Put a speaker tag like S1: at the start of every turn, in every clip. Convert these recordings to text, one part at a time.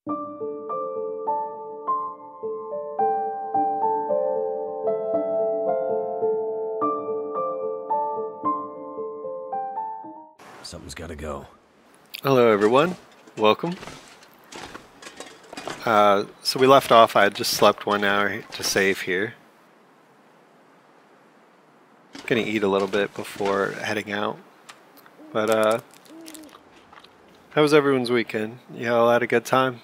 S1: Something's gotta go.
S2: Hello everyone, welcome. So we left off, I had just slept 1 hour to save here. Gonna eat a little bit before heading out. But how was everyone's weekend? You all had a good time?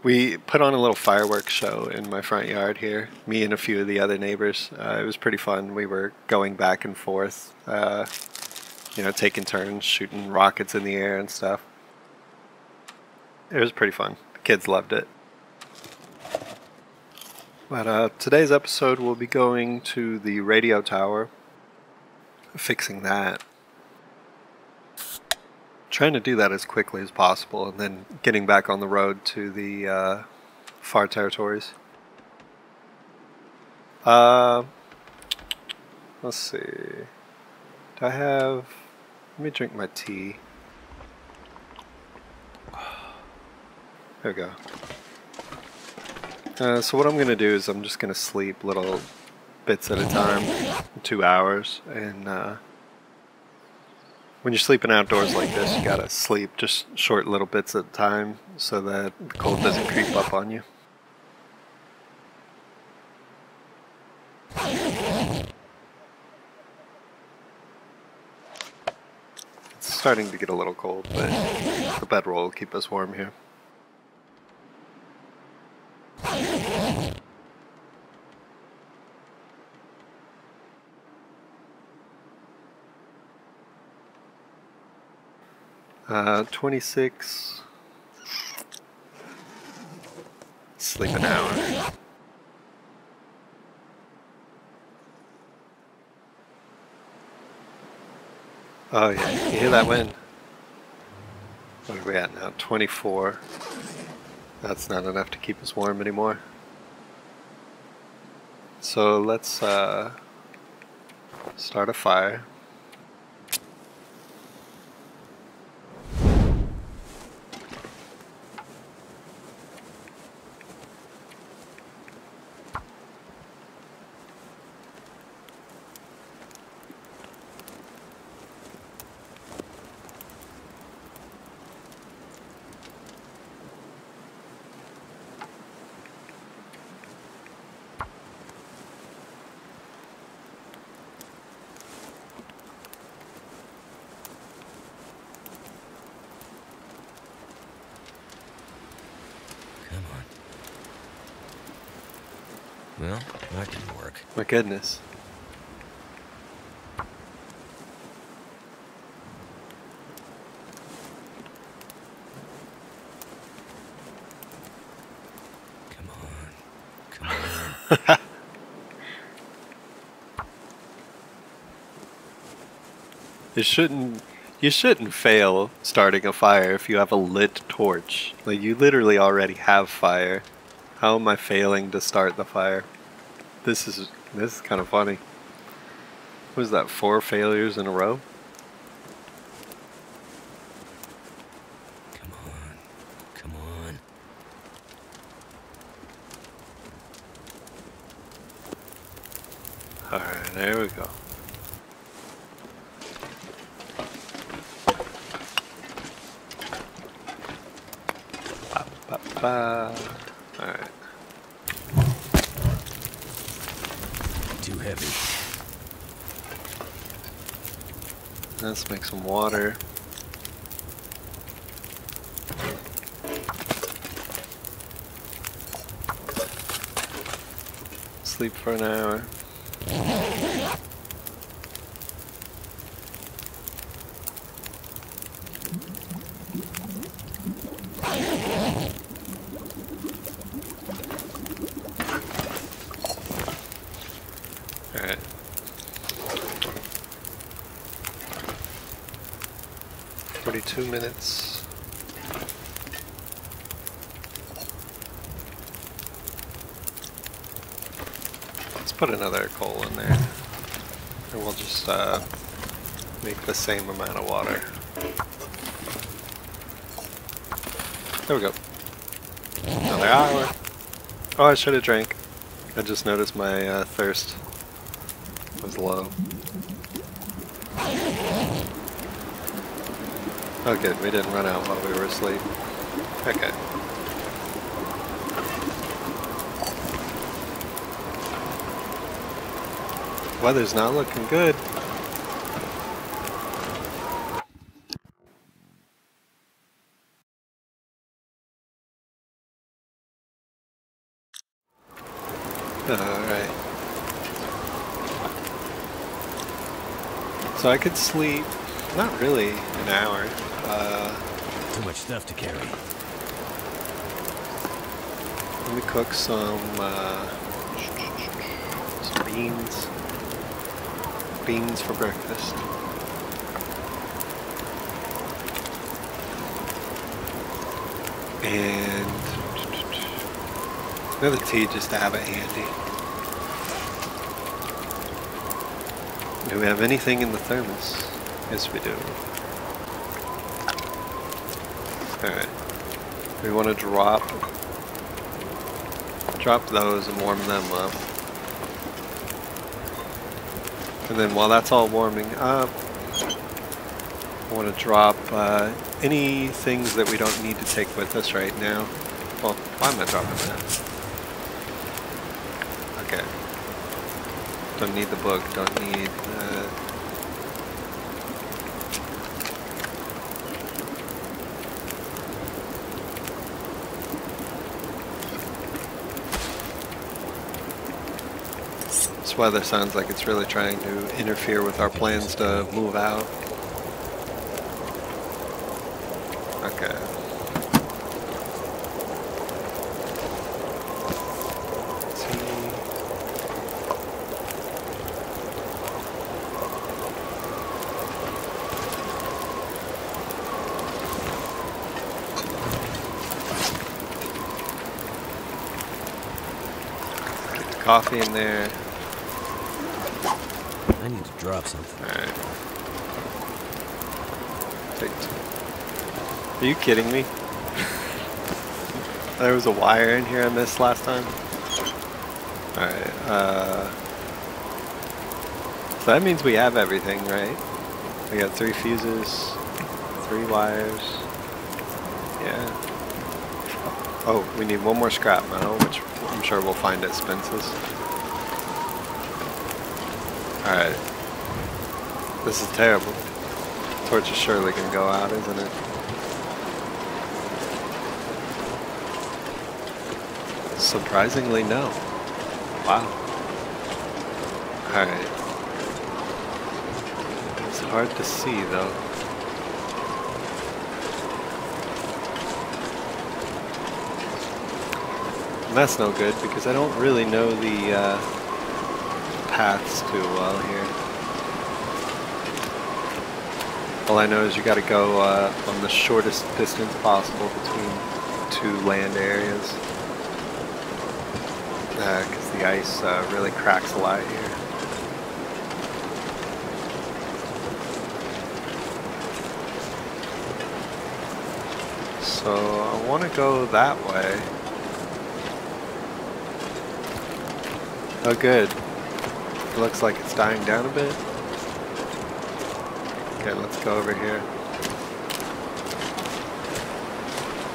S2: We put on a little fireworks show in my front yard here, me and a few of the other neighbors. It was pretty fun. We were going back and forth. You know, taking turns shooting rockets in the air and stuff. It was pretty fun. The kids loved it. But today's episode we'll be going to the radio tower, fixing that. Trying to do that as quickly as possible and then getting back on the road to the far territories. Let's see. Do I have... Let me drink my tea. There we go. So what I'm going to do is I'm just going to sleep little bits at a time, 2 hours, and when you're sleeping outdoors like this, you gotta sleep just short little bits at a time so that the cold doesn't creep up on you. It's starting to get a little cold, but the bedroll will keep us warm here. 26. Sleep an hour. Oh yeah, you hear that wind? What are we at now? 24. That's not enough to keep us warm anymore. So let's start a fire.
S1: Well, that didn't work.
S2: My goodness.
S1: Come on.
S2: You shouldn't fail starting a fire if you have a lit torch. Like, you literally already have fire. How am I failing to start the fire? This is kind of funny. What was that, 4 failures in a row?
S1: Come on. Come on.
S2: Alright, there we go. Alright.
S1: Too heavy.
S2: Let's make some water. Sleep for an hour. Alright. 42 minutes. Let's put another coal in there. And we'll just make the same amount of water. There we go. Another hour. Oh, I should have drank. I just noticed my thirst was low. Oh good, we didn't run out while we were asleep. Okay. Weather's not looking good. Alright. So I could sleep, not really an hour.
S1: Too much stuff to carry.
S2: Let me cook some beans. Beans for breakfast. And another tea just to have it handy. Do we have anything in the thermos? Yes, we do. Alright. We want to drop those and warm them up. And then while that's all warming up, I want to drop any things that we don't need to take with us right now. Well, why am I dropping that? Okay. Don't need the book, don't need this weather sounds like it's really trying to interfere with our plans to move out. Okay. Coffee in there.
S1: I need to drop something.
S2: Alright. Are you kidding me? There was a wire in here I missed last time. Alright, so that means we have everything, right? We got 3 fuses, 3 wires. Yeah. Oh, we need 1 more scrap metal, which I'm sure we'll find at Spence's. Alright. This is terrible. Torch is surely gonna go out, isn't it? Surprisingly, no. Wow. Alright. It's hard to see, though. And that's no good, because I don't really know the paths too well here. All I know is you gotta go on the shortest distance possible between 2 land areas. Because the ice really cracks a lot here. So I want to go that way. Oh good. It looks like it's dying down a bit. Okay, let's go over here.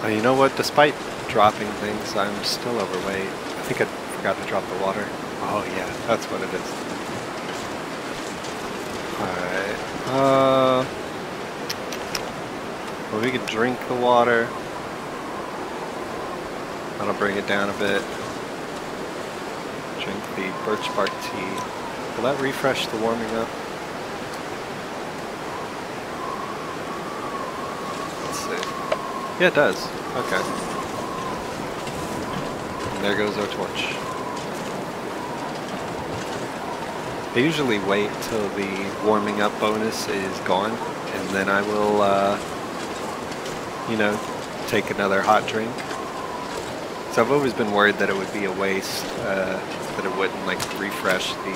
S2: Oh, you know what? Despite dropping things, I'm still overweight. I think I forgot to drop the water. Oh yeah, that's what it is. Alright. Well, we could drink the water. That'll bring it down a bit. Drink the birch bark tea. Will that refresh the warming up? Let's see. Yeah, it does. Okay. And there goes our torch. I usually wait till the warming up bonus is gone, and then I will, you know, take another hot drink. So I've always been worried that it would be a waste, that it wouldn't like refresh the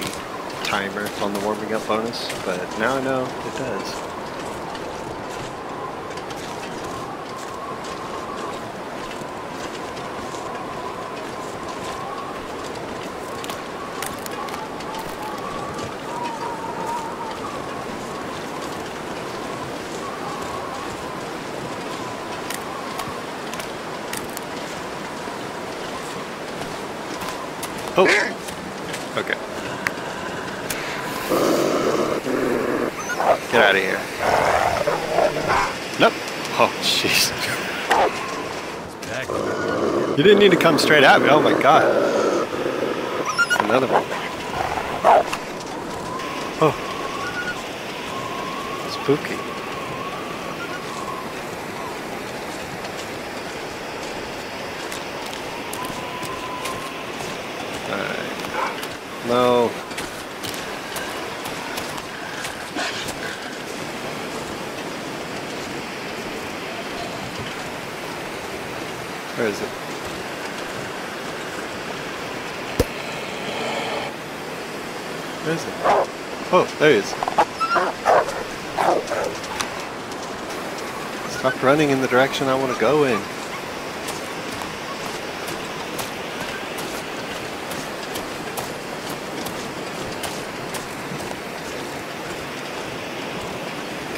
S2: timer on the warming up bonus, but now I know it does. Oh! Okay. Get out of here. Nope. Oh, jeez. You didn't need to come straight at me. Oh my god. That's another one. Oh. Spooky. Alright. No. Where is it? Where is it? Oh, there he is. Stop running in the direction I want to go in.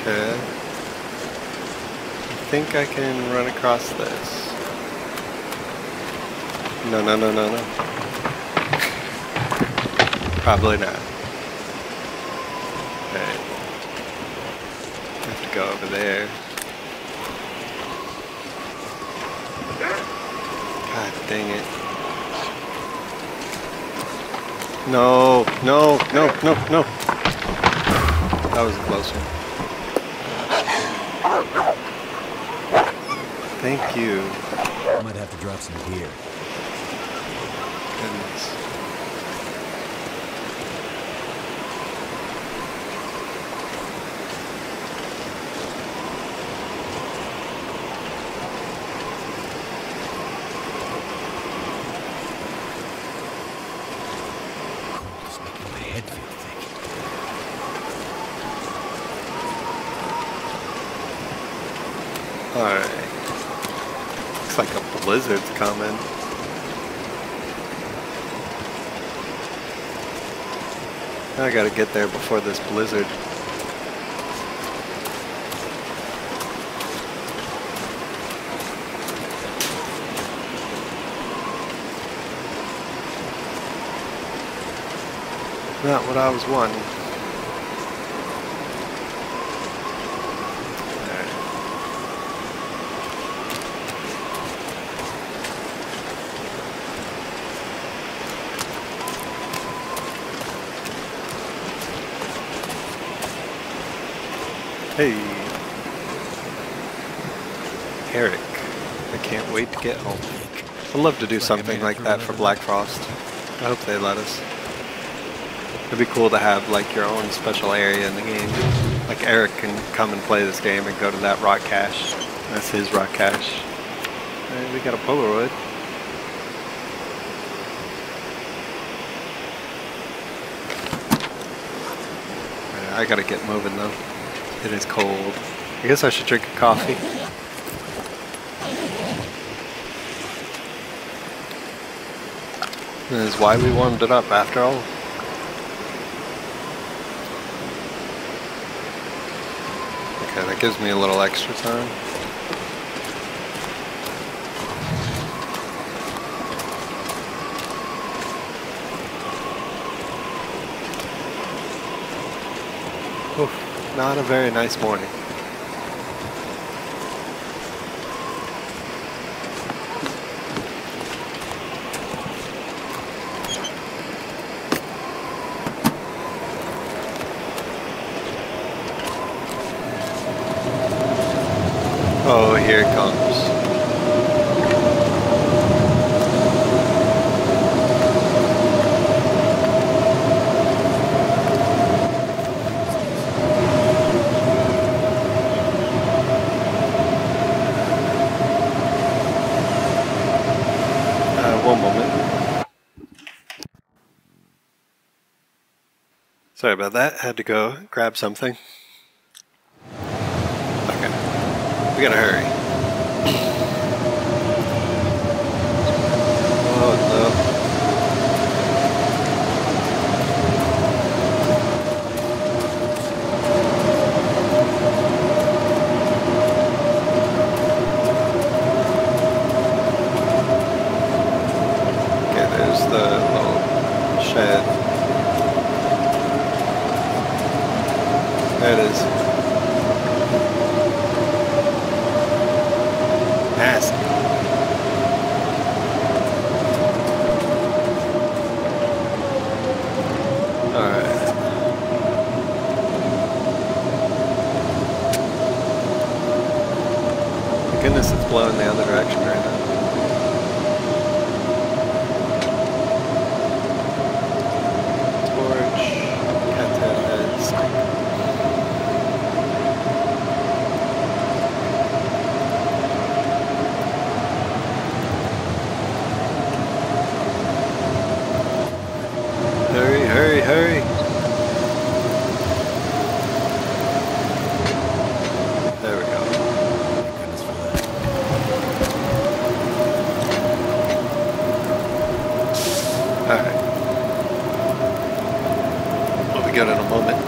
S2: Okay. I think I can run across this. No, no, no, no, no. Probably not. Okay. Have to go over there. God dang it. No, no, no, no, no. That was a close one. Thank you.
S1: Might have to drop some gear.
S2: Goodness.
S1: Cold is making my head feel thick.
S2: Alright. Looks like a blizzard's coming. I gotta get there before this blizzard. Not what I was wanting. Hey, Eric, I can't wait to get home. I'd love to do something like that for BlackFrost. I hope they let us. It'd be cool to have like your own special area in the game. Like Eric can come and play this game and go to that rock cache. That's his rock cache. Hey, we got a Polaroid. I gotta get moving though. It is cold. I guess I should drink a coffee. This is why we warmed it up after all. Okay, that gives me a little extra time. Oof. Not a very nice morning. Oh, here it comes. One moment. Sorry about that. Had to go grab something. Okay. We gotta hurry. Oh no. Okay, there's the little There it is. Nasty. Alright. Goodness, it's blowing the other direction right now. Torch, cattail heads. Hurry, hurry, hurry. There we go. Alright. We'll be good in a moment.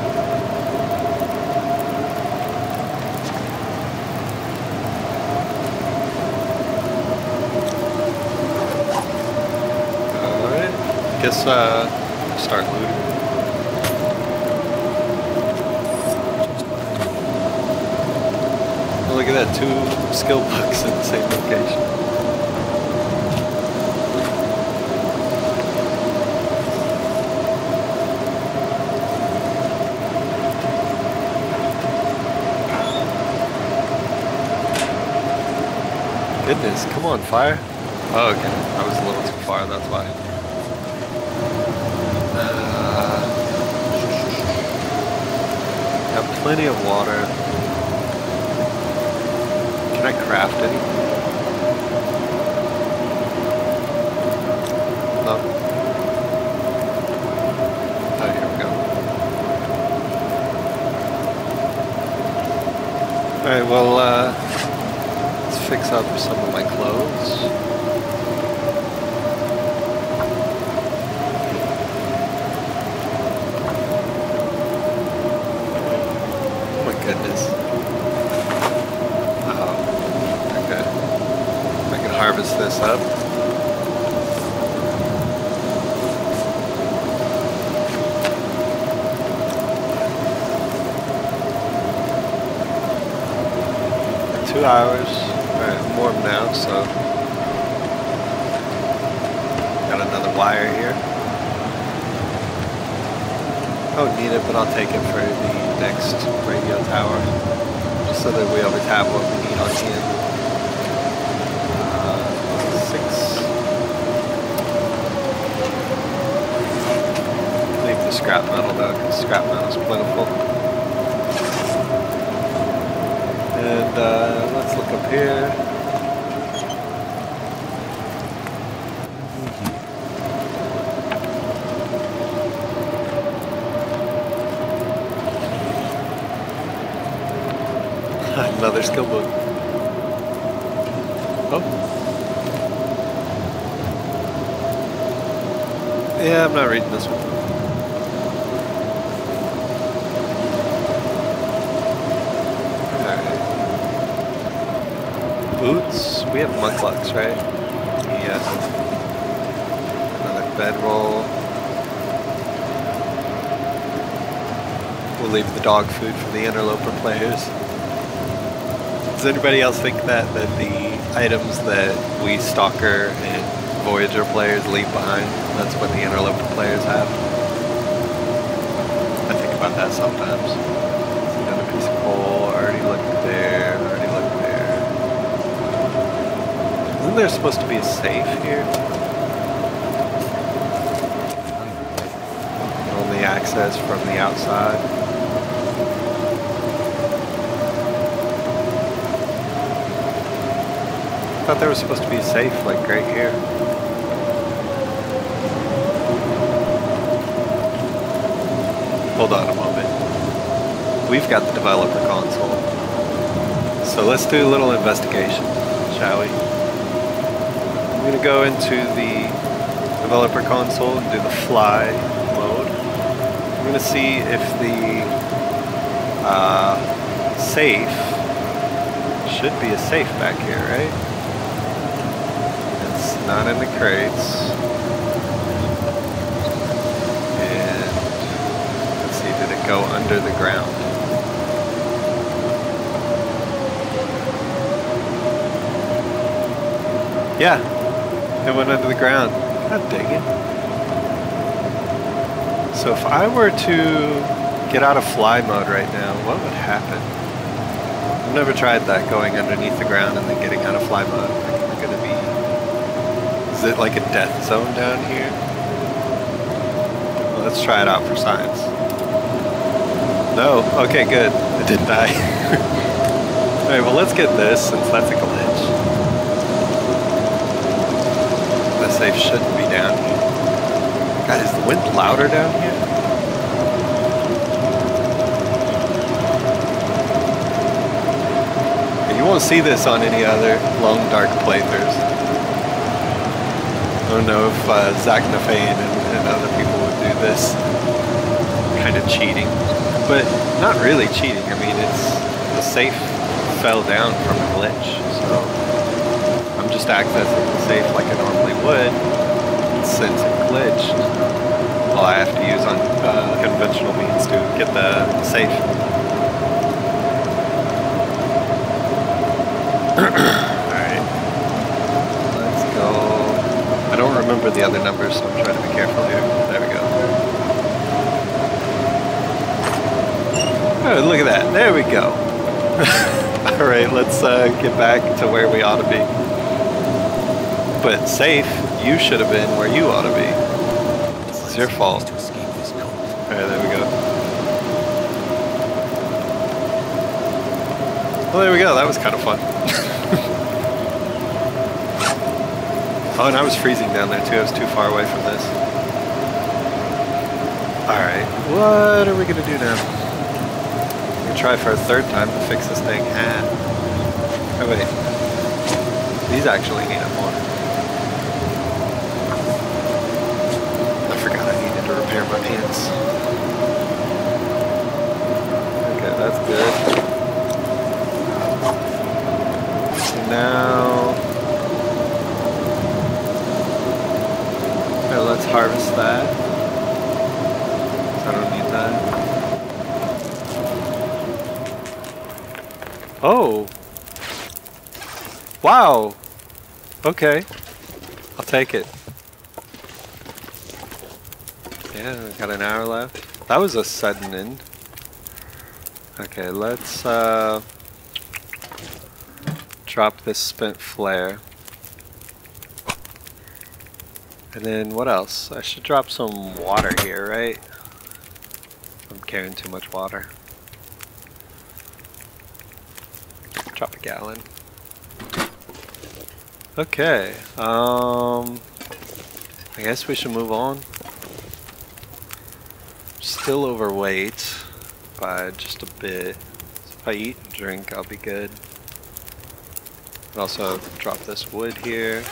S2: Alright. Guess, start looting. Look at that, 2 skill books in the same location. Goodness, come on, fire. Oh, okay. I was a little too far, that's why. Got plenty of water. Can I craft anything? No. Oh, here we go. Alright, well, let's fix up some of my clothes. Oh my goodness. Okay. I can harvest this up. For 2 hours. Alright, I'm warm now, so got another wire here. I don't need it, but I'll take it for the next radio tower, just so that we always have what we need on hand. 6. Leave the scrap metal though, because scrap metal is plentiful. And let's look up here. Another skill book. Oh. Yeah, I'm not reading this one. Alright. Boots? We have mucklucks, right? Yes. Another bedroll. We'll leave the dog food for the Interloper players. Does anybody else think that the items that we Stalker and Voyager players leave behind, that's what the Interloper players have? I think about that sometimes. Another piece of coal, already looked there, already looked there. Isn't there supposed to be a safe here? Only access from the outside. I thought there was supposed to be a safe, like right here. Hold on a moment. We've got the developer console. So let's do a little investigation, shall we? I'm going to go into the developer console and do the fly mode. I'm going to see if the safe, should be a safe back here, right? Not in the crates. And let's see, did it go under the ground? Yeah, it went under the ground. God dang it. So if I were to get out of fly mode right now, what would happen? I've never tried that, going underneath the ground and then getting out of fly mode. Like, we're gonna be... Is it like a death zone down here? Well, let's try it out for science. No? Okay, good. I didn't die. Alright, well let's get this, since that's a glitch. The safe shouldn't be down here. God, is the wind louder down here? You won't see this on any other long dark playthroughs. I don't know if Zach Nafane and other people would do this kind of cheating, but not really cheating. I mean, it's the safe fell down from a glitch, so I'm just accessing the safe like I normally would. Since it glitched, all I have to use on conventional means to get the safe. Alright, let's go. I don't remember the other numbers, so I'm trying to be careful here. There we go. Oh, look at that. There we go. Alright, let's get back to where we ought to be. But safe, you should have been where you ought to be. This is your fault. Alright, there we go. Well, there we go. That was kind of fun. Oh, and I was freezing down there too. I was too far away from this. Alright, what are we going to do now? We're going to try for a third time to fix this thing. Oh, wait. These actually need it more. I forgot I needed to repair my pants. Okay, that's good. Now, okay, let's harvest that. I don't need that. Oh! Wow! Okay. I'll take it. Yeah, we got an hour left. That was a sudden end. Okay, let's drop this spent flare. And then what else? I should drop some water here, right? I'm carrying too much water. Drop a gallon. Okay, I guess we should move on. Still overweight by just a bit. So if I eat and drink, I'll be good. Also drop this wood here.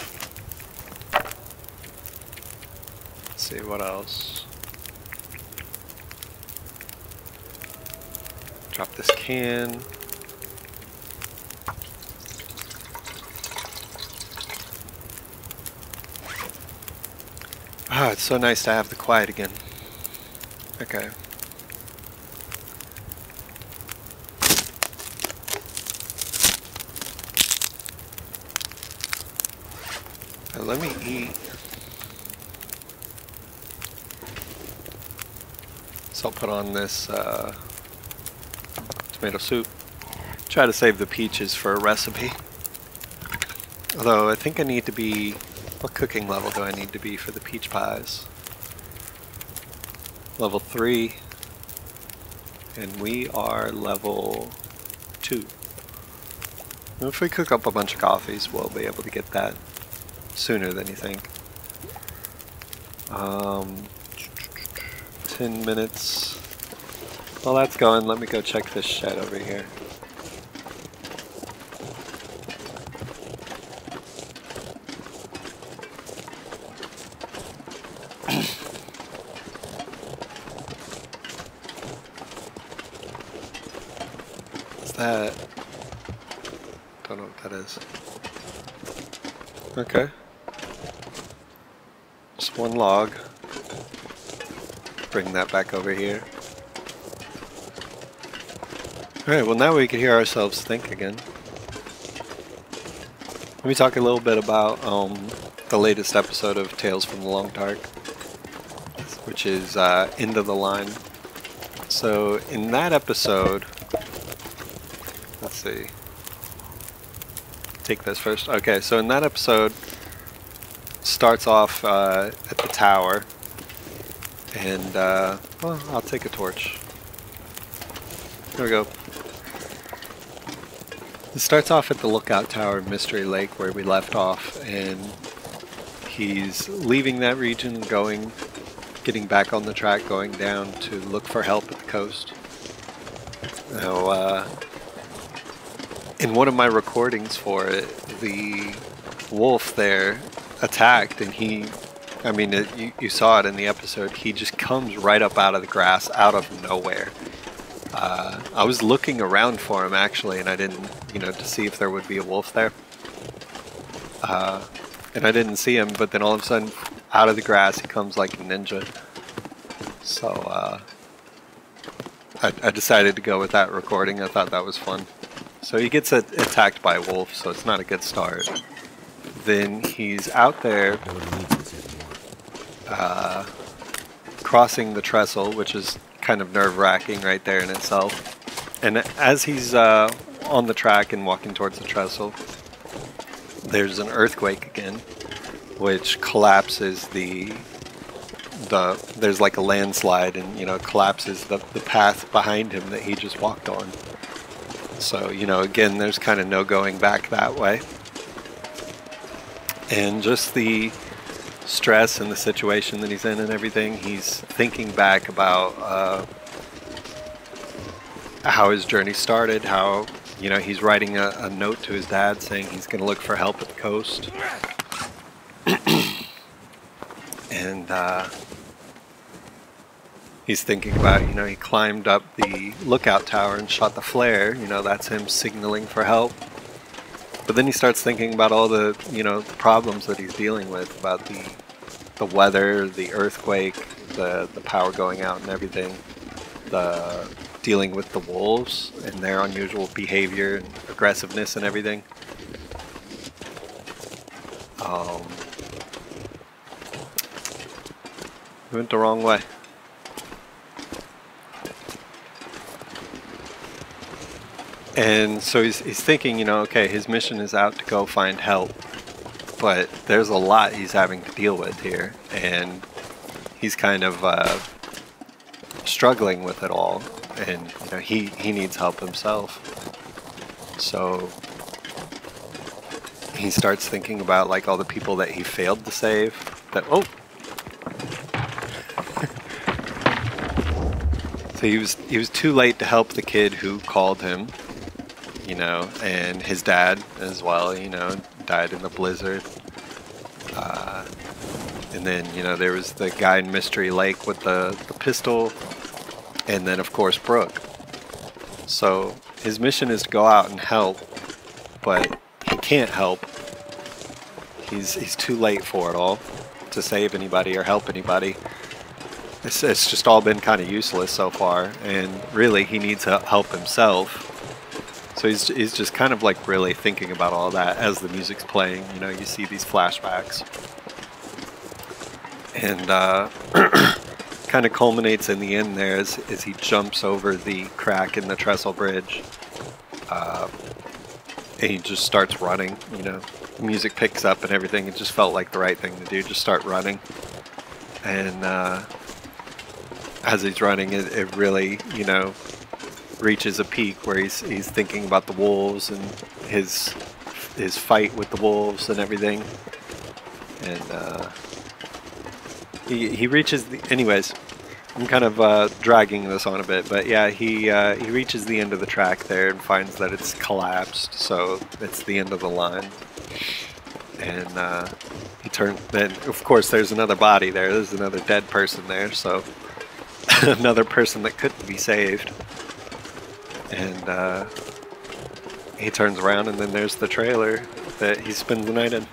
S2: Let's see what else. Drop this can. Ah, it's so nice to have the quiet again. Okay. Let me eat. So I'll put on this tomato soup. Try to save the peaches for a recipe. Although I think I need to be... What cooking level do I need to be for the peach pies? Level 3. And we are level 2. And if we cook up a bunch of coffees, we'll be able to get that sooner than you think. 10 minutes. While that's going, let me go check this shed over here. What's that? Don't know what that is. Okay. Just one log. Bring that back over here. Alright, well now we can hear ourselves think again. me talk a little bit about the latest episode of Tales from the Long Dark, which is End of the Line. So in that episode, let's see, take this first. Okay, so in that episode, starts off at the tower, and well, I'll take a torch. There we go. It starts off at the lookout tower in Mystery Lake where we left off, and he's leaving that region, getting back on the track, going down to look for help at the coast. Now, in one of my recordings for it, the wolf there attacked, and you saw it in the episode, he just comes right up out of the grass, out of nowhere. I was looking around for him actually, and I didn't, to see if there would be a wolf there. And I didn't see him, but then all of a sudden, out of the grass, he comes like a ninja. So I decided to go with that recording. I thought that was fun. So he gets attacked by a wolf, so it's not a good start. Then he's out there crossing the trestle, which is kind of nerve-wracking right there in itself. And as he's on the track and walking towards the trestle, there's an earthquake again, which collapses there's like a landslide, and collapses the path behind him that he just walked on. So again, there's kind of no going back that way. And just the stress and the situation that he's in and everything, he's thinking back about how his journey started, how he's writing a note to his dad saying he's going to look for help at the coast. And he's thinking about, he climbed up the lookout tower and shot the flare, that's him signaling for help. But then he starts thinking about all the, the problems that he's dealing with, about the weather, the earthquake, the power going out and everything, the dealing with the wolves and their unusual behavior and aggressiveness and everything. Went the wrong way. And so he's thinking, okay, his mission is out to go find help, but there's a lot he's having to deal with here, and he's kind of struggling with it all, and he needs help himself. So he starts thinking about like all the people that he failed to save. So he was too late to help the kid who called him, and his dad as well, died in the blizzard. And then, there was the guy in Mystery Lake with the pistol, and then of course Brooke. So his mission is to go out and help, but he can't help. He's too late for it all to save anybody or help anybody. It's just all been kind of useless so far, and really he needs help himself. So he's just kind of like really thinking about all that as the music's playing. You see these flashbacks, and kind of culminates in the end there as he jumps over the crack in the trestle bridge, and he just starts running. The music picks up and everything. It just felt like the right thing to do, just start running. And as he's running, it really, reaches a peak where he's thinking about the wolves and his fight with the wolves and everything. And he reaches anyways, I'm kind of dragging this on a bit, but yeah, he reaches the end of the track there and finds that it's collapsed, so it's the end of the line. And then of course there's another body there, there's another dead person there, so another person that couldn't be saved. And he turns around, and then there's the trailer that he spends the night in.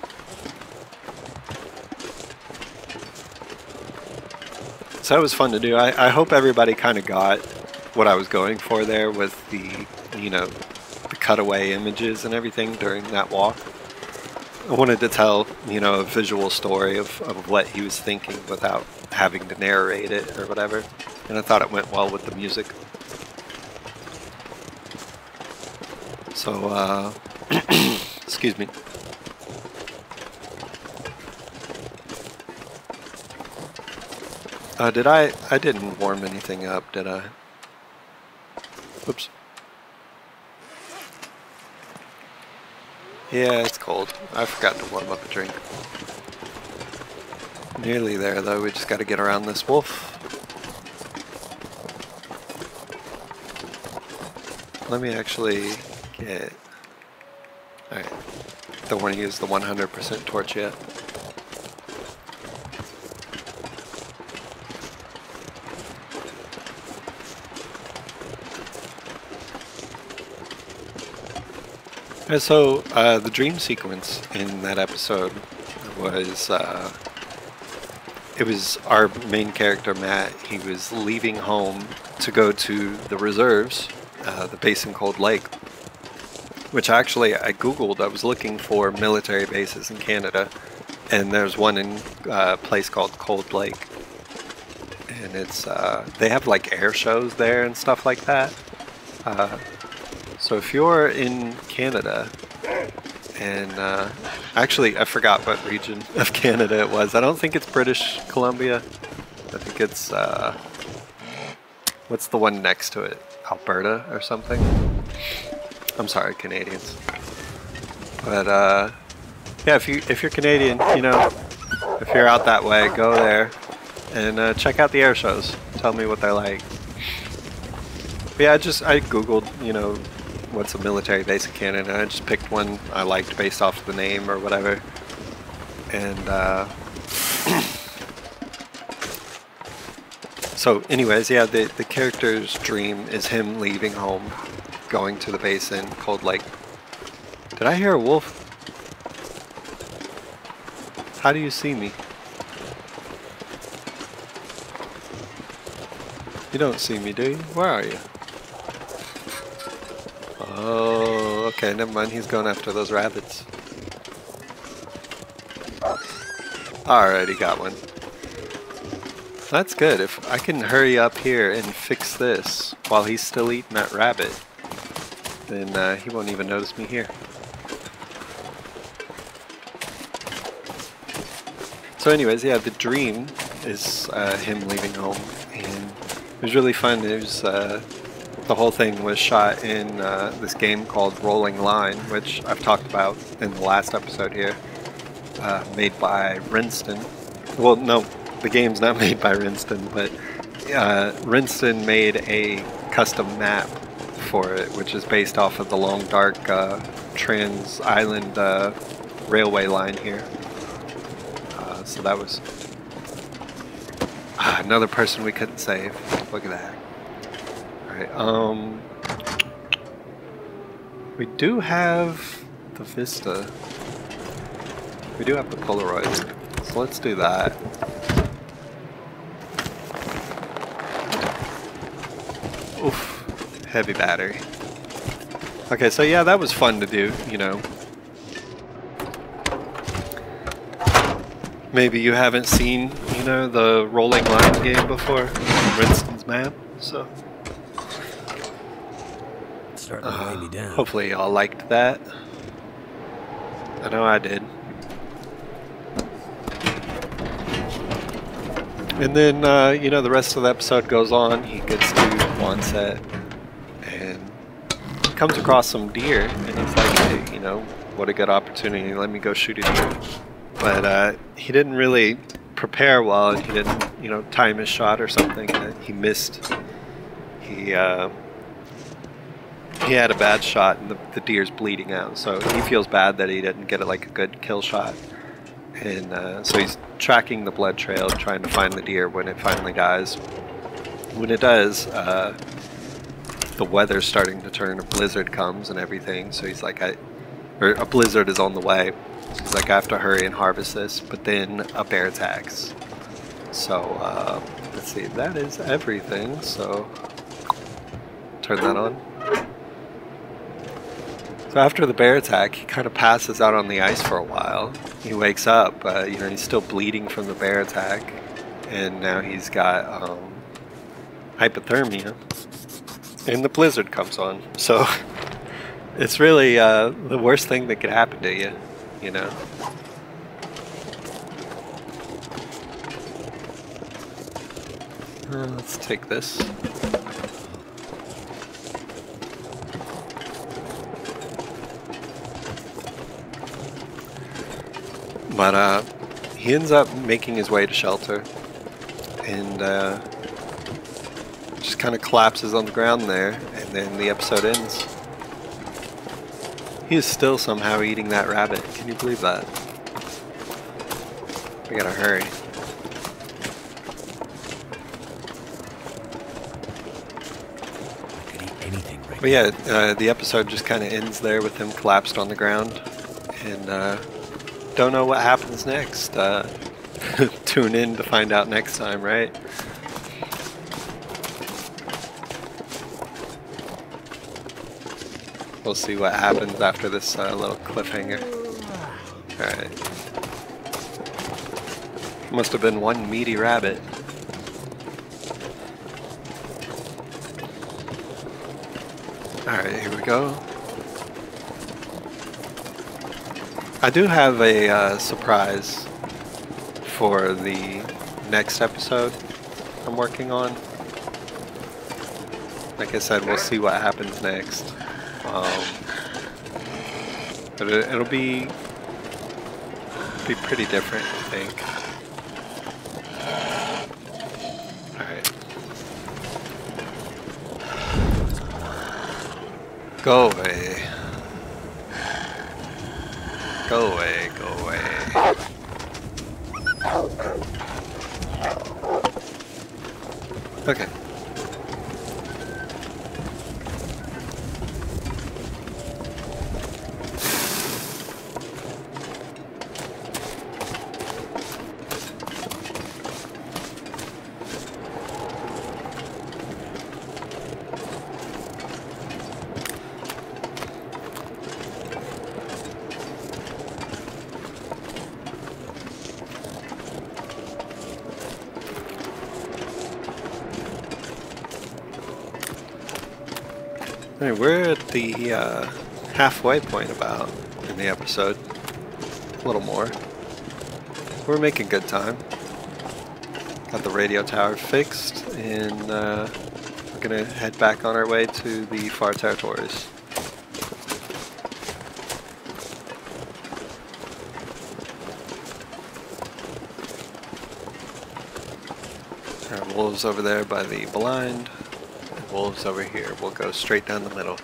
S2: So that was fun to do. I hope everybody kind of got what I was going for there with the, the cutaway images and everything during that walk. I wanted to tell, you know, a visual story of what he was thinking without having to narrate it or whatever. And I thought it went well with the music. So, excuse me. I didn't warm anything up, did I? Oops. Yeah, it's cold. I forgot to warm up a drink. Nearly there, though. We just got to get around this wolf. Let me actually get... Alright. Don't want to use the 100% torch yet. And so, the dream sequence in that episode was, it was our main character, Matt. He was leaving home to go to the reserves, the base in Cold Lake, which actually I Googled. I was looking for military bases in Canada, and there's one in a place called Cold Lake. And it's, they have like air shows there and stuff like that. So if you're in Canada, and actually I forgot what region of Canada it was. I don't think it's British Columbia. I think it's, what's the one next to it? Alberta or something? I'm sorry, Canadians. But yeah, if you're Canadian, you know, if you're out that way, go there and check out the air shows. Tell me what they're like. But yeah, I Googled, you know, what's a military base in Canada, and I just picked one I liked based off of the name or whatever. And so anyways, yeah, the character's dream is him leaving home, going to the base in Cold Lake. Did I hear a wolf? How do you see me? You don't see me, do you? Where are you? Oh, okay, never mind. He's going after those rabbits. Alright, he got one. That's good. If I can hurry up here and fix this while he's still eating that rabbit, then he won't even notice me here. So anyways, yeah, the dream is him leaving home, and it was really fun. It was, the whole thing was shot in this game called Rolling Line, which I've talked about in the last episode here, made by Rinston. Well, no, the game's not made by Rinston, but Rinston made a custom map for it, which is based off of the long, dark Trans-Island railway line here. So that was another person we couldn't save. Look at that. Alright, we do have the Vista. We do have the Polaroid. So let's do that. Oof, heavy battery. Okay, so yeah, that was fun to do, you know. Maybe you haven't seen, you know, the Rolling Line game before, Rinston's map, so...
S1: Starting to weigh me down.
S2: Hopefully y'all liked that. I know I did. And then, you know, the rest of the episode goes on. He gets to Quonset and comes across some deer, and he's like, hey, you know, what a good opportunity. Let me go shoot a deer. But he didn't really prepare well, and he didn't, you know, time his shot or something. He missed. He had a bad shot, and the deer's bleeding out, so he feels bad that he didn't get like a good kill shot. And so he's tracking the blood trail, trying to find the deer when it finally dies. When it does, the weather's starting to turn, a blizzard comes and everything, so he's like, or a blizzard is on the way. So he's like, I have to hurry and harvest this, but then a bear attacks. So, let's see, that is everything, so turn that on. So after the bear attack, he kind of passes out on the ice for a while. He wakes up, but you know, he's still bleeding from the bear attack, and now he's got hypothermia, and the blizzard comes on. So it's really the worst thing that could happen to you, you know. Let's take this. But he ends up making his way to shelter, and just kind of collapses on the ground there, and then the episode ends. He is still somehow eating that rabbit. Can you believe that? We gotta hurry.
S1: I could eat anything right
S2: But yeah, the episode just kind of ends there with him collapsed on the ground, and don't know what happens next. Tune in to find out next time, right? We'll see what happens after this little cliffhanger. Alright. Must have been one meaty rabbit. Alright, here we go. I do have a surprise for the next episode I'm working on. Like I said, we'll see what happens next. But it'll be pretty different, I think. Alright. Go away. Go away, go away. Okay. Alright, we're at the halfway point about in the episode. A little more. We're making good time. Got the radio tower fixed, and we're gonna head back on our way to the far territories. Wolves over there by the blind. Wolves over here. We'll go straight down the middle.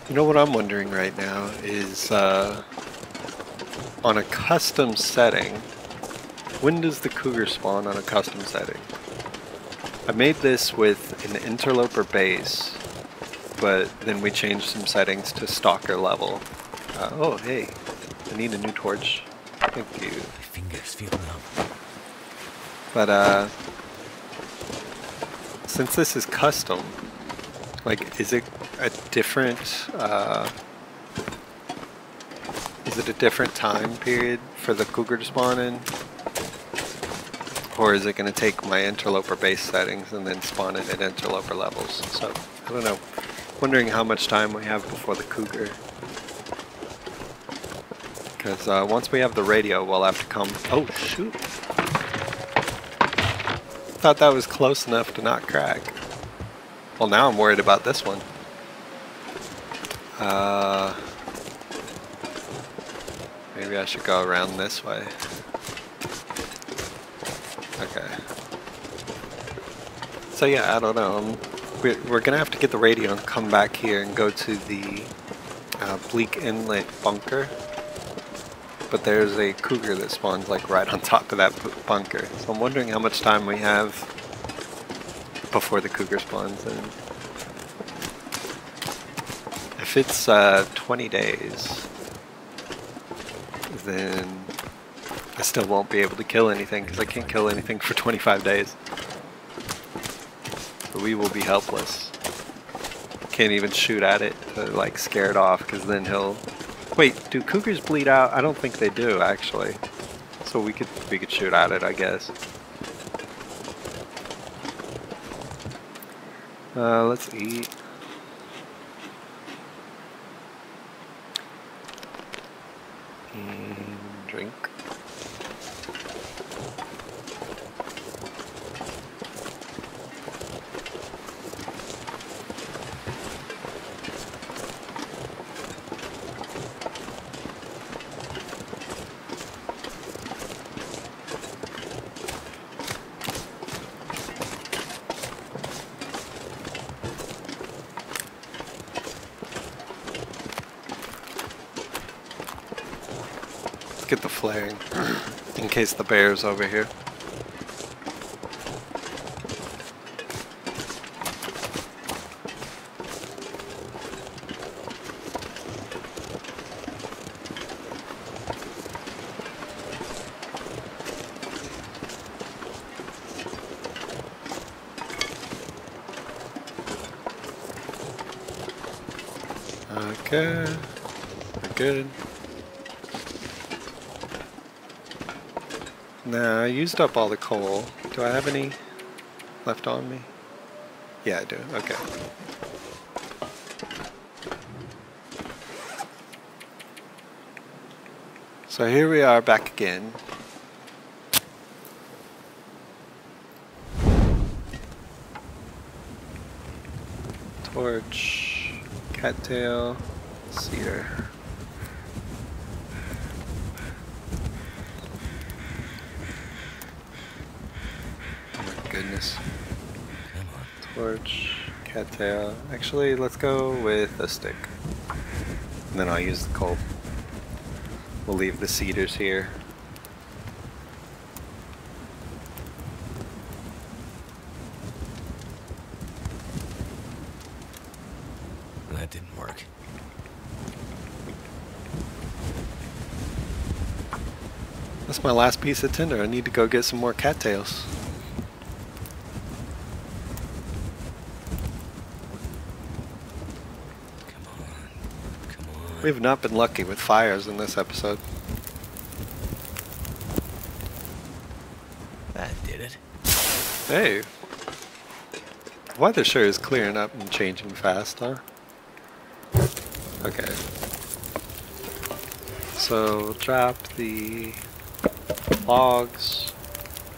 S2: You know what I'm wondering right now is on a custom setting, when does the cougar spawn on a custom setting? I made this with an Interloper base, but then we changed some settings to Stalker level. Oh, hey, I need a new torch. Thank you.
S1: My fingers feel numb.
S2: But, since this is custom, like, is it a different time period for the cougar to spawn in? Or is it going to take my Interloper base settings and then spawn it at Interloper levels? So, I don't know. Wondering how much time we have before the cougar. Because once we have the radio, we'll have to come... Oh, shoot! Thought that was close enough to not crack. Well, now I'm worried about this one. Maybe I should go around this way. Okay. So yeah, I don't know. We're gonna have to get the radio and come back here and go to the Bleak Inlet bunker. But there's a cougar that spawns like right on top of that bunker. So I'm wondering how much time we have before the cougar spawns in. If it's 20 days, then I still won't be able to kill anything because I can't kill anything for 25 days. But we will be helpless. Can't even shoot at it to like scare it off because then he'll... Wait, do cougars bleed out? I don't think they do actually. So we could shoot at it, I guess. Let's eat. And drink. Get the flaring in case the bear's over here. Okay, we're good. Nah, I used up all the coal. Do I have any left on me? Yeah, I do. Okay. So here we are back again. Torch, cattail, cedar. Goodness.
S1: Come on.
S2: Torch, cattail. Actually, let's go with a stick. And then I'll use the coal. We'll leave the cedars here.
S1: That didn't work.
S2: That's my last piece of tinder. I need to go get some more cattails. We have not been lucky with fires in this episode.
S1: That did it.
S2: Hey. The weather sure is clearing up and changing fast, huh? Okay. So, drop the logs.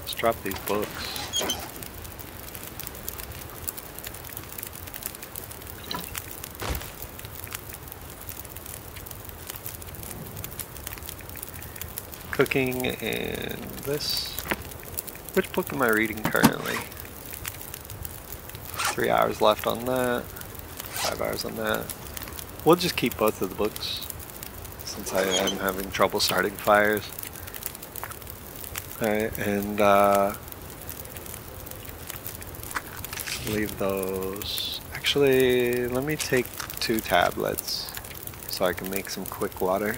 S2: Let's drop these books. Cooking and this. Which book am I reading currently? 3 hours left on that. 5 hours on that. We'll just keep both of the books since I am having trouble starting fires. Alright, and leave those. Actually, let me take 2 tablets so I can make some quick water.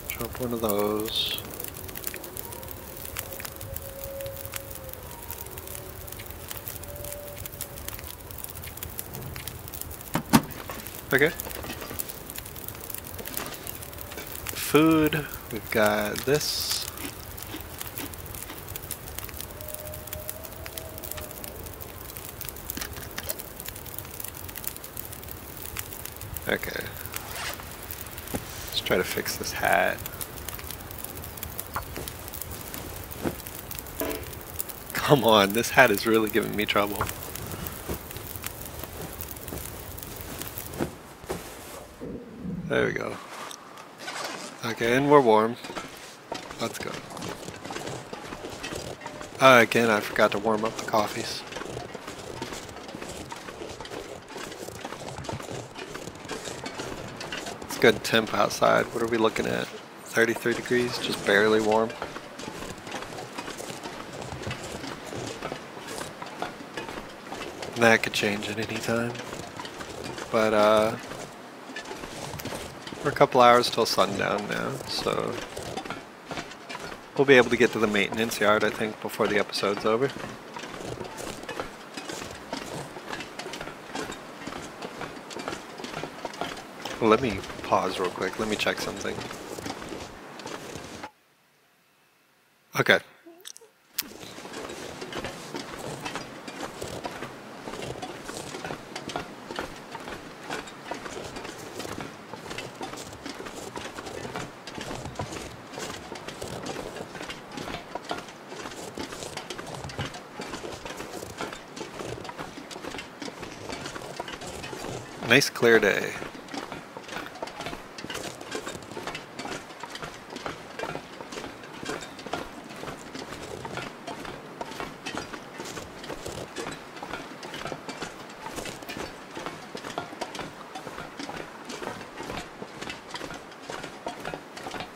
S2: Drop one of those. Okay. Food, we've got this. Okay. Let's try to fix this hat. Come on, this hat is really giving me trouble. There we go. Okay, and we're warm. Let's go. Again, I forgot to warm up the coffees. It's good temp outside. What are we looking at? 33 degrees, just barely warm. That could change at any time. But we're a couple hours till sundown now, so we'll be able to get to the maintenance yard, I think, before the episode's over. Well, let me pause real quick. Let me check something. Okay. Nice clear day.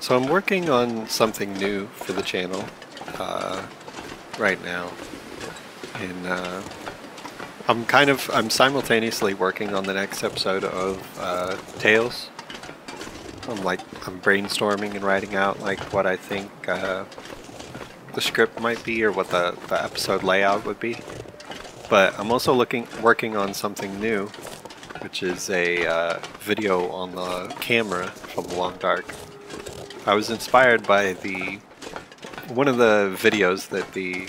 S2: So I'm working on something new for the channel right now, and I'm simultaneously working on the next episode of Tales. I'm brainstorming and writing out like what I think the script might be or what the episode layout would be. But I'm also working on something new, which is a video on the camera from the Long Dark. I was inspired by one of the videos that the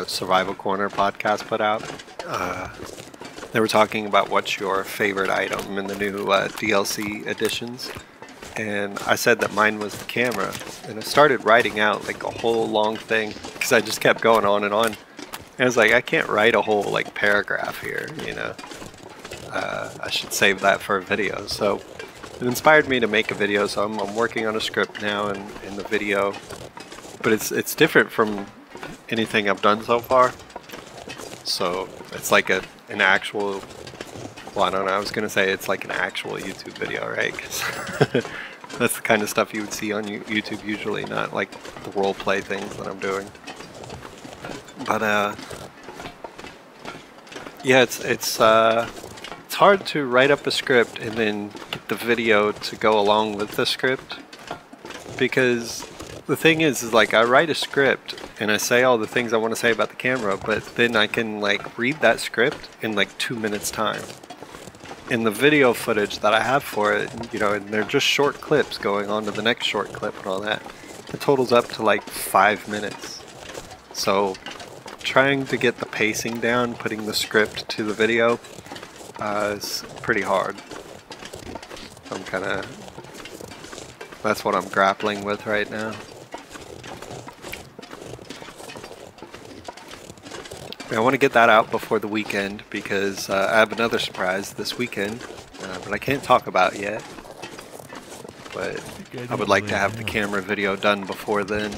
S2: Survival Corner podcast put out. They were talking about what's your favorite item in the new DLC editions, and I said that mine was the camera, and I started writing out like a whole long thing because I just kept going on and on, and I was like, I can't write a whole like paragraph here, you know. I should save that for a video. So it inspired me to make a video, so I'm working on a script now in the video, but it's different from anything I've done so far. So it's like an actual, well, I don't know, I was going to say it's like an actual YouTube video, right? 'Cause that's the kind of stuff you would see on YouTube usually, not like the roleplay things that I'm doing. But yeah, it's hard to write up a script and then get the video to go along with the script, because the thing is like I write a script and I say all the things I want to say about the camera, but then I can like read that script in like 2 minutes time. And the video footage that I have for it, you know, and they're just short clips going on to the next short clip and all that, it totals up to like 5 minutes. So trying to get the pacing down, putting the script to the video, is pretty hard. That's what I'm grappling with right now. I want to get that out before the weekend because I have another surprise this weekend, but I can't talk about yet. But I would like to have the camera video done before then.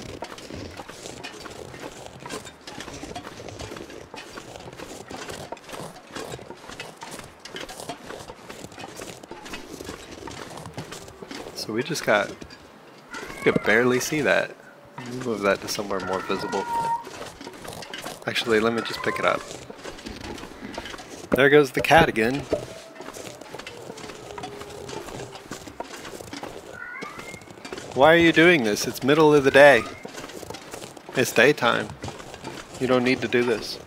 S2: So we just got, you could barely see that. Let me move that to somewhere more visible. Actually, let me just pick it up. There goes the cat again. Why are you doing this? It's middle of the day. It's daytime. You don't need to do this.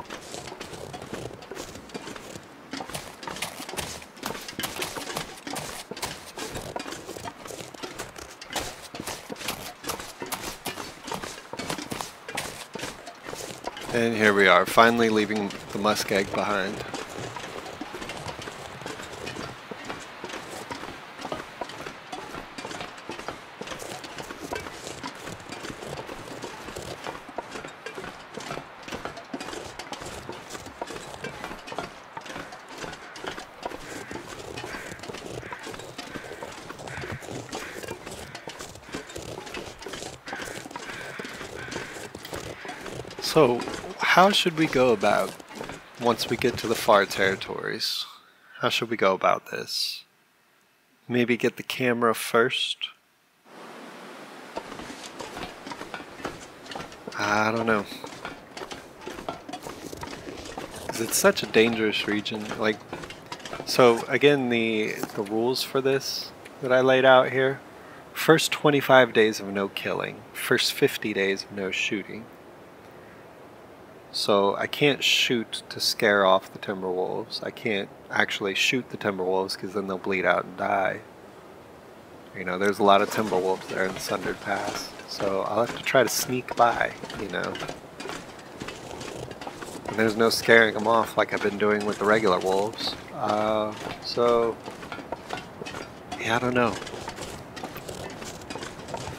S2: And here we are, finally leaving the Muskeg behind. So, how should we go about, once we get to the far territories, how should we go about this? Maybe get the camera first? I don't know. because it's such a dangerous region. Like, so again, the rules for this that I laid out here: first 25 days of no killing, first 50 days of no shooting. So I can't shoot to scare off the Timberwolves. I can't actually shoot the Timberwolves because then they'll bleed out and die. You know, there's a lot of Timberwolves there in Sundered Pass, so I'll have to try to sneak by, you know. And there's no scaring them off like I've been doing with the regular wolves. So, yeah, I don't know.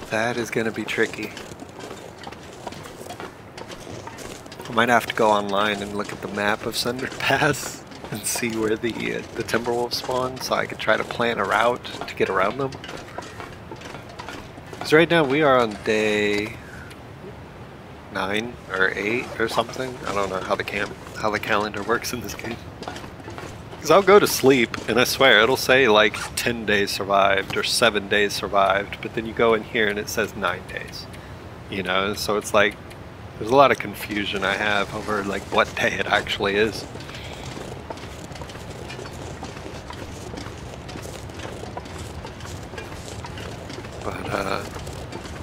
S2: That is going to be tricky. I might have to go online and look at the map of Sundered Pass and see where the Timberwolves spawn, so I could try to plan a route to get around them. Because right now we are on day 9 or 8 or something. I don't know how the calendar works in this game. Because I'll go to sleep and I swear it'll say like 10 days survived or 7 days survived, but then you go in here and it says 9 days. You know, so it's like there's a lot of confusion I have over like what day it actually is. But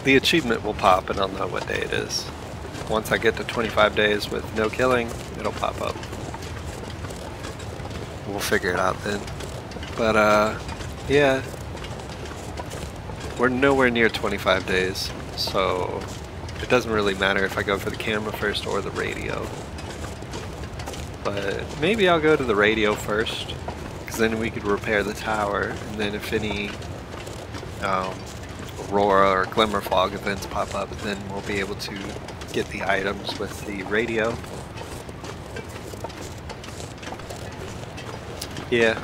S2: the achievement will pop and I'll know what day it is. Once I get to 25 days with no killing, it'll pop up. We'll figure it out then. But yeah, we're nowhere near 25 days, so it doesn't really matter if I go for the camera first or the radio. But maybe I'll go to the radio first, because then we could repair the tower, and then if any Aurora or Glimmer Fog events pop up, then we'll be able to get the items with the radio. Yeah,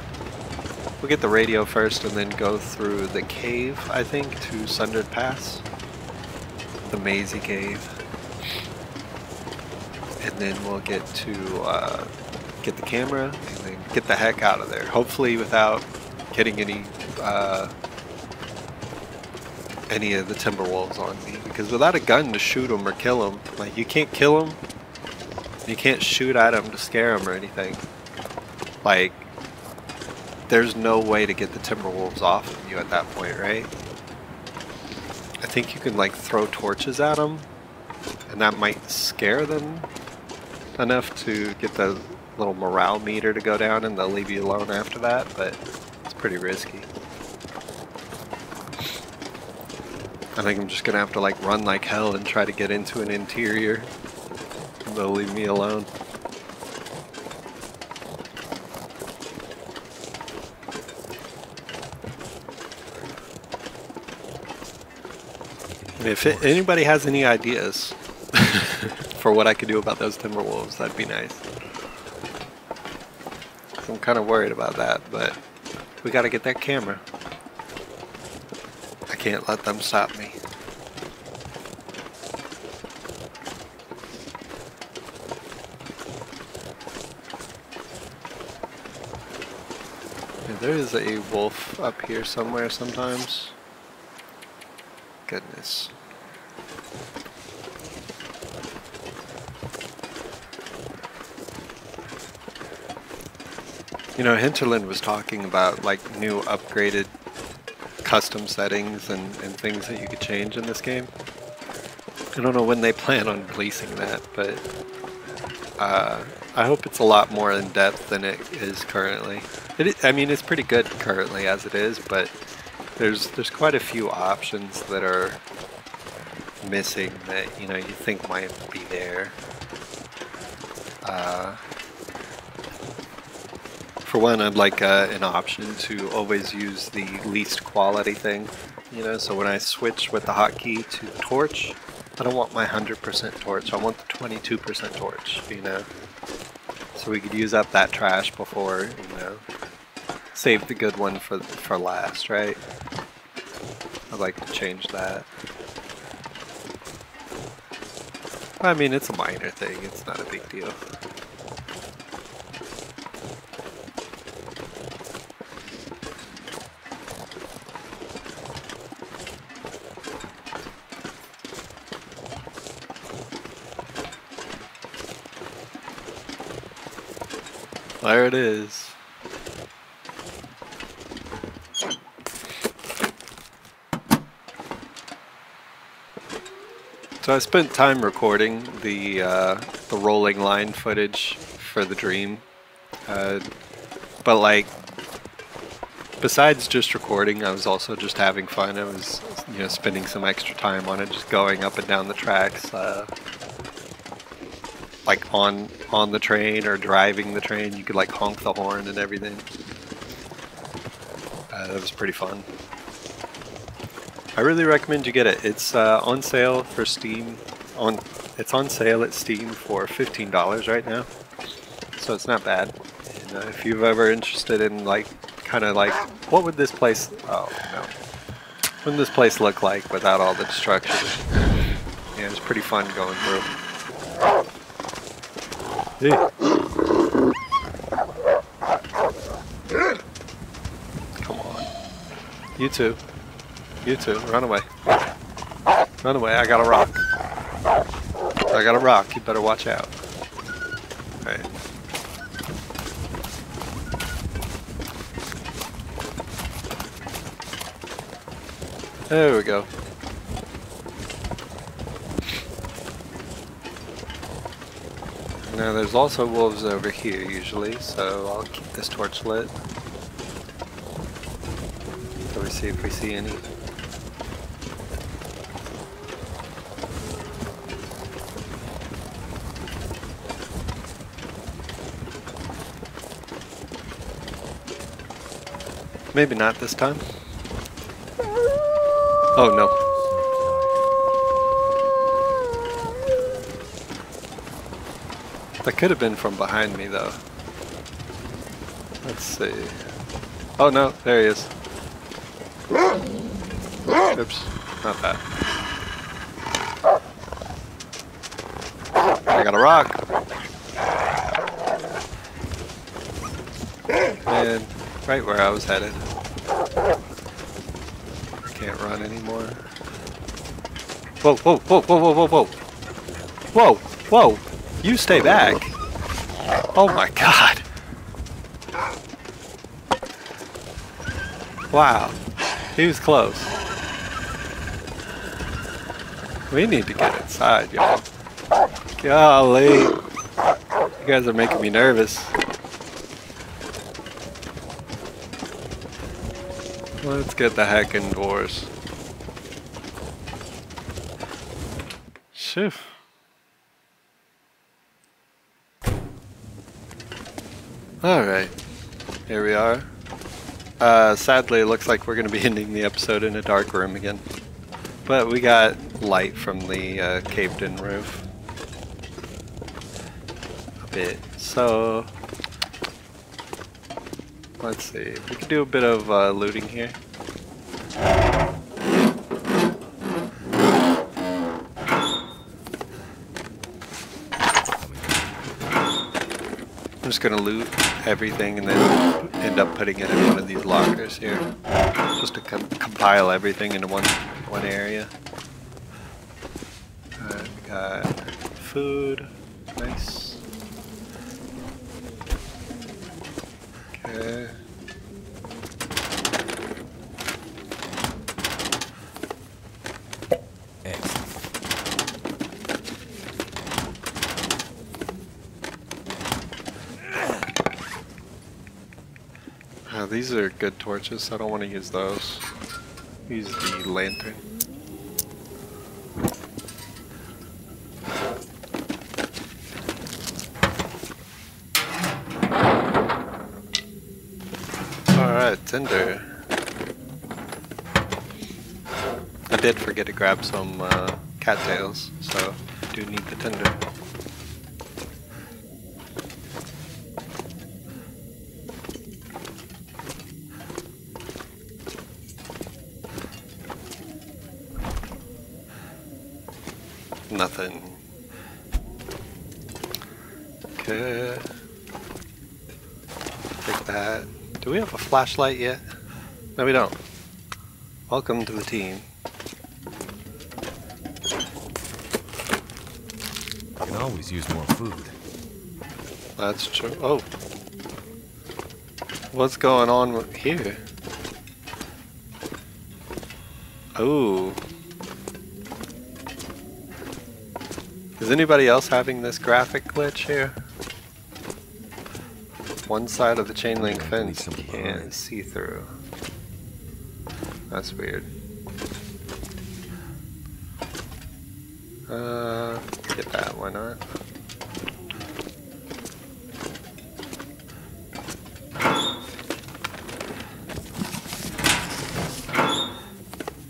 S2: we'll get the radio first and then go through the cave, I think, to Sundered Pass. The Mazy Cave. And then we'll get to get the camera and then get the heck out of there. Hopefully without getting any of the Timberwolves on me. Because without a gun to shoot them or kill them, like, you can't kill them. You can't shoot at them to scare them or anything. Like, there's no way to get the Timberwolves off of you at that point, right? I think you can like throw torches at them, and that might scare them enough to get the little morale meter to go down, and they'll leave you alone after that, but it's pretty risky. I think I'm just gonna have to like run like hell and try to get into an interior, and they'll leave me alone. If anybody has any ideas for what I could do about those Timberwolves, that'd be nice. I'm kind of worried about that, but we gotta get that camera. I can't let them stop me. Yeah, there is a wolf up here somewhere sometimes. Goodness. You know, Hinterland was talking about like new upgraded custom settings and things that you could change in this game. I don't know when they plan on releasing that, but I hope it's a lot more in depth than it is currently. I mean, it's pretty good currently as it is, but there's quite a few options that are missing that, you know, you think might be there. For one, I'd like an option to always use the least quality thing, you know, so when I switch with the hotkey to torch, I don't want my 100% torch, I want the 22% torch, you know, so we could use up that trash before, you know, save the good one for last, right? I'd like to change that. I mean, it's a minor thing, it's not a big deal. There it is. So I spent time recording the rolling line footage for the dream, but like besides just recording, I was also just having fun. I was, you know, spending some extra time on it, just going up and down the tracks, like on the train or driving the train. You could like honk the horn and everything. That was pretty fun. I really recommend you get it. It's on sale for Steam. It's on sale at Steam for $15 right now, so it's not bad. And if you're ever interested in like, kind of like, what would this place? Oh no, what would this place look like without all the destruction? Yeah, it's pretty fun going through. Hey. Come on, you two. You too, run away. Run away, I got a rock. I got a rock, you better watch out. Alright. There we go. Now there's also wolves over here usually, so I'll keep this torch lit. So we see if we see any. Maybe not this time. Oh no. That could have been from behind me though. Let's see. Oh no, there he is. Oops, not that. I got a rock. And right where I was headed. Can't run anymore. Whoa, whoa, whoa, whoa, whoa, whoa, whoa. Whoa, whoa. You stay back. Oh my god. Wow. He was close. We need to get inside, y'all. Golly. You guys are making me nervous. Let's get the heck indoors. Shoo. Alright. Here we are. Sadly, it looks like we're going to be ending the episode in a dark room again. But we got light from the caved-in roof. A bit. So let's see. We could do a bit of looting here. I'm just gonna loot everything and then end up putting it in one of these lockers here, just to compile everything into one area. Alright, we got food. Nice. Okay. These are good torches, so I don't want to use those. Use the lantern. Alright, tinder. I did forget to grab some cattails, so I do need the tinder. Nothing. Okay. Take that. Do we have a flashlight yet? No, we don't. Welcome to the team.
S1: You can always use more food.
S2: That's true. Oh. What's going on here? Oh. Is anybody else having this graphic glitch here? One side of the chain link fence you can't see through. That's weird. Get that, why not?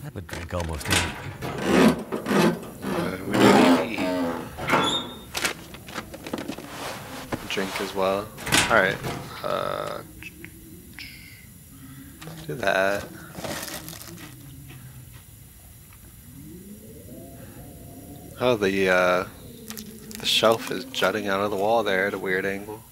S1: I would drink almost anything.
S2: We do need to eat. Drink as well. Alright. Do that. Oh, the shelf is jutting out of the wall there at a weird angle.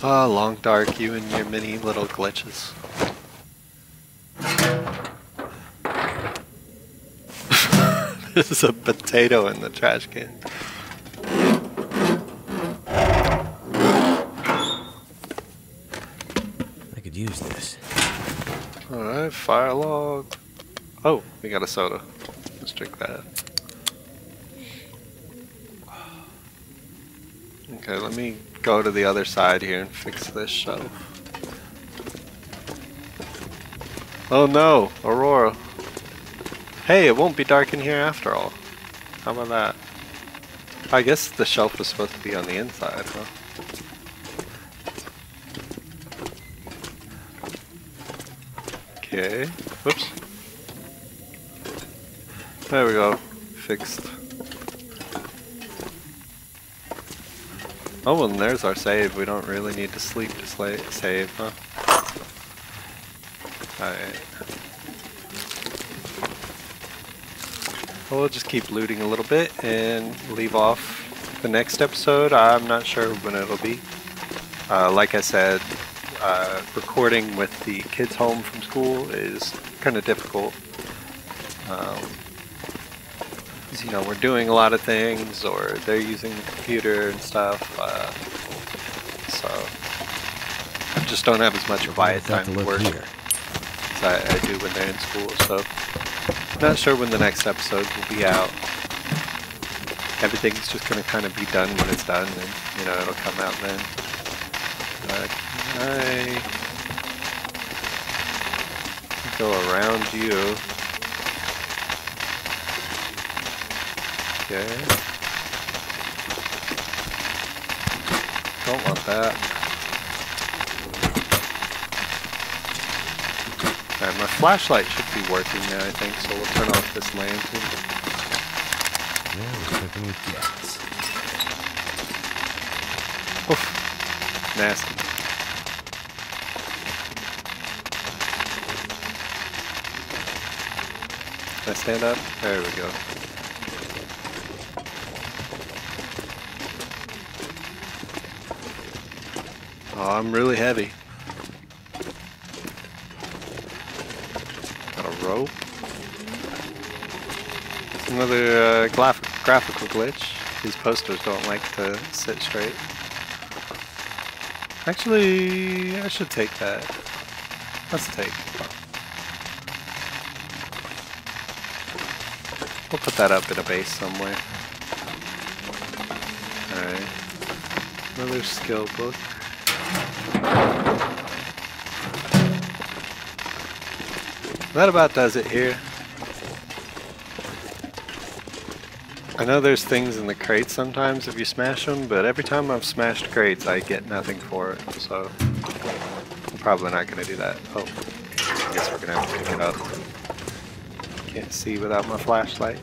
S2: Oh, long dark, you and your mini little glitches. There's a potato in the trash can.
S1: I could use this.
S2: Alright, fire log. Oh, we got a soda. Let's drink that. Okay, let me go to the other side here and fix this shelf. Oh no, Aurora. Hey, it won't be dark in here after all. How about that? I guess the shelf was supposed to be on the inside, huh? Okay. Whoops. There we go. Fixed. Oh, well, and there's our save. We don't really need to sleep to save, huh? Alright. We'll just keep looting a little bit and leave off the next episode. I'm not sure when it'll be. Like I said, recording with the kids home from school is kind of difficult. Because, you know, we're doing a lot of things, or they're using the computer and stuff. So I just don't have as much quiet time to work as I do when they're in school. So not sure when the next episode will be out. Everything's just going to kind of be done when it's done, and, you know, it'll come out then. I go around you. Okay. Don't want that. Alright, my flashlight should be working now, I think, so we'll turn off this lantern.
S1: Yeah, we're cooking with gas.
S2: Oof. Nasty. Can I stand up? There we go. Oh, I'm really heavy. Got a rope. Another graphical glitch. These posters don't like to sit straight. Actually, I should take that. Let's take. We'll put that up in a base somewhere. Alright. Another skill book. That about does it here. I know there's things in the crates sometimes if you smash them, but every time I've smashed crates I get nothing for it, so I'm probably not going to do that. Oh, I guess we're going to have to pick it up. Can't see without my flashlight.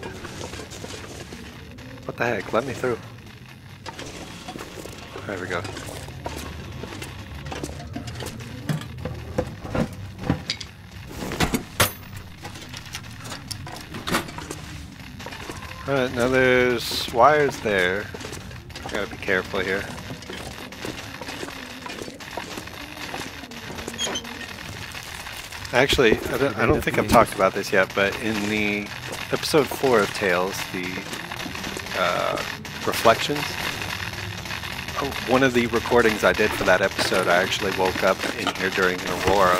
S2: What the heck? Let me through. There we go. Alright, now there's wires there. Gotta be careful here. Actually, I don't think I've talked about this yet, but in the episode 4 of Tales, the reflections. Oh, one of the recordings I did for that episode, I actually woke up in here during an aurora.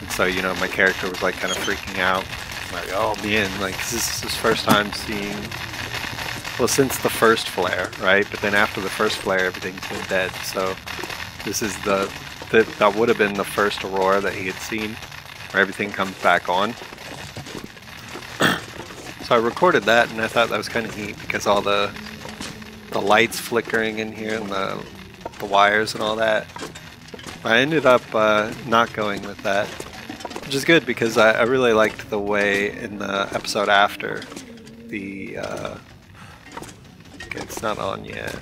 S2: And so, you know, my character was like kind of freaking out. Like, oh man, like this is his first time seeing, well, since the first flare, right? But then after the first flare, everything's been dead. So this is that would have been the first aurora that he had seen, where everything comes back on. So I recorded that, and I thought that was kind of neat because all the lights flickering in here and the wires and all that. I ended up not going with that, which is good because I really liked the way in the episode after the okay, it's not on yet.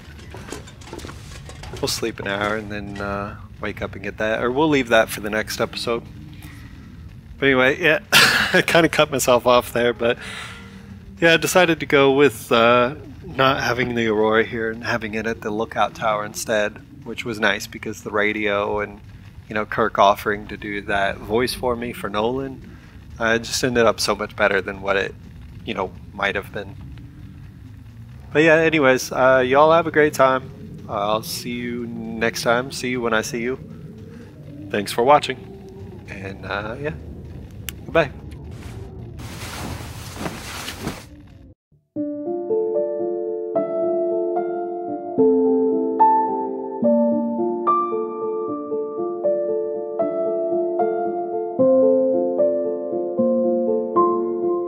S2: We'll sleep an hour and then wake up and get that, or we'll leave that for the next episode. But anyway, yeah, I kind of cut myself off there, but yeah, I decided to go with not having the aurora here and having it at the lookout tower instead, which was nice because the radio and, you know, Kirk offering to do that voice for me for Nolan, it just ended up so much better than what it, you know, might have been. But yeah, anyways, y'all have a great time. I'll see you next time. See you when I see you. Thanks for watching. And yeah, goodbye.